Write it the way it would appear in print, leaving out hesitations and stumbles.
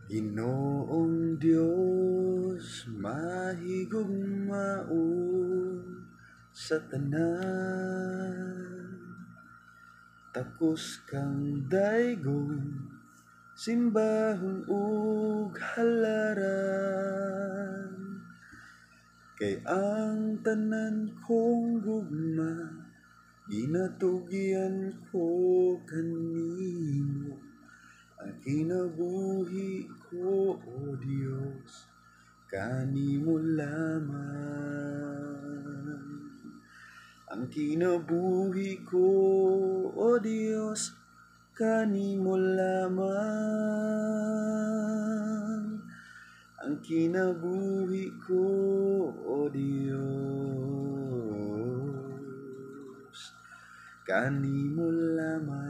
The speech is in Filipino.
Ginoong Diyos mahigugmaon sa tanan, takos kang daygon, simbahon ug halaran. Kay ang tanan kong gugma, ginatugyan ko kanimo. Ang kinabuhi ko, O Diyos, kanimo lamang. Ang kinabuhi ko, O Diyos, kanimo lamang. Ang kinabuhi ko, O Diyos, kanimo lamang.